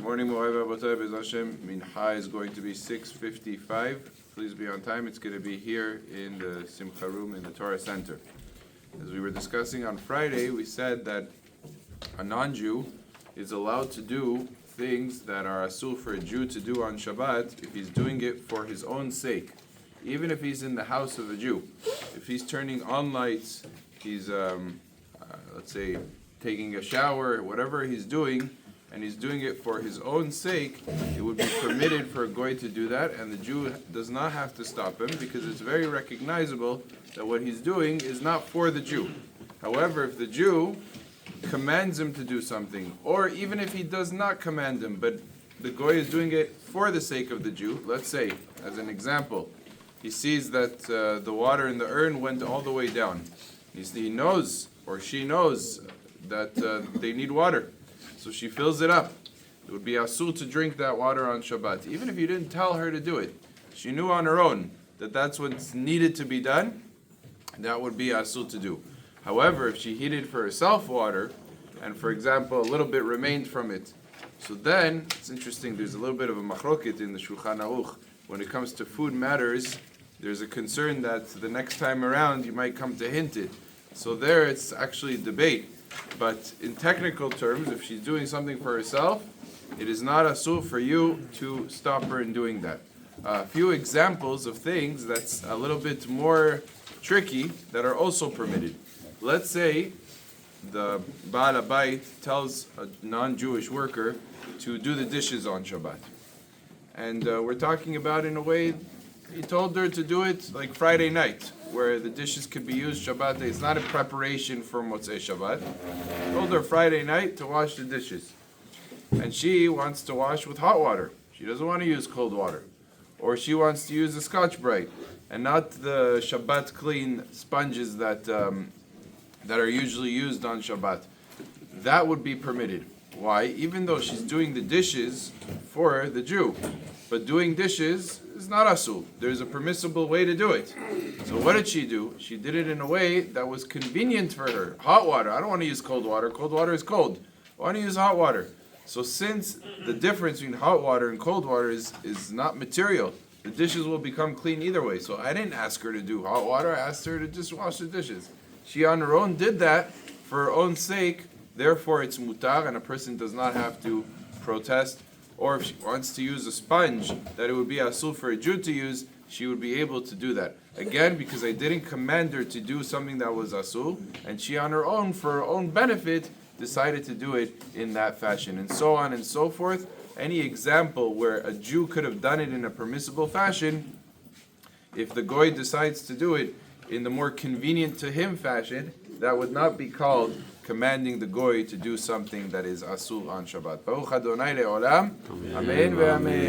Morning, Mo'ay V'Avotai, Bez Hashem. Mincha is going to be 6:55. Please be on time. It's going to be here in the Simcha room in the Torah Center. As we were discussing on Friday, we said that a non-Jew is allowed to do things that are asur for a Jew to do on Shabbat if he's doing it for his own sake. Even if he's in the house of a Jew. If he's turning on lights, he's, let's say, taking a shower, whatever he's doing, and he's doing it for his own sake, it would be permitted for a goy to do that, and the Jew does not have to stop him, because it's very recognizable that what he's doing is not for the Jew. However, if the Jew commands him to do something, or even if he does not command him, but the goy is doing it for the sake of the Jew, let's say, as an example, he sees that the water in the urn went all the way down. He knows, or she knows, that they need water. So she fills it up. It would be asur to drink that water on Shabbat. Even if you didn't tell her to do it, she knew on her own that that's what's needed to be done, that would be asur to do. However, if she heated for herself water, and for example, a little bit remained from it, so then, it's interesting, there's a little bit of a machloket in the Shulchan Aruch. When it comes to food matters, there's a concern that the next time around you might come to hint it. So there it's actually debate. But in technical terms, if she's doing something for herself, it is not asur for you to stop her in doing that. A few examples of things that's a little bit more tricky that are also permitted. Let's say the Baal Habayit tells a non-Jewish worker to do the dishes on Shabbat. And we're talking about in a way, he told her to do it like Friday night, where the dishes could be used Shabbat day. It's not a preparation for Motzei Shabbat. He told her Friday night to wash the dishes. And she wants to wash with hot water. She doesn't want to use cold water. Or she wants to use a Scotch-Brite, and not the Shabbat clean sponges that are usually used on Shabbat. That would be permitted. Why? Even though she's doing the dishes for the Jew. But doing dishes is not asur. There's a permissible way to do it. So what did she do? She did it in a way that was convenient for her. Hot water. I don't want to use cold water. Cold water is cold. I want to use hot water. So since the difference between hot water and cold water is not material, the dishes will become clean either way. So I didn't ask her to do hot water. I asked her to just wash the dishes. She on her own did that for her own sake. Therefore it's mutar, and a person does not have to protest. Or if she wants to use a sponge that it would be asur for a Jew to use, she would be able to do that. Again, because I didn't command her to do something that was asur, and she on her own, for her own benefit, decided to do it in that fashion. And so on and so forth. Any example where a Jew could have done it in a permissible fashion, if the goy decides to do it in the more convenient to him fashion, that would not be called commanding the goy to do something that is asur on Shabbat. Baruch Adonai le'olam. Amen ve'amen.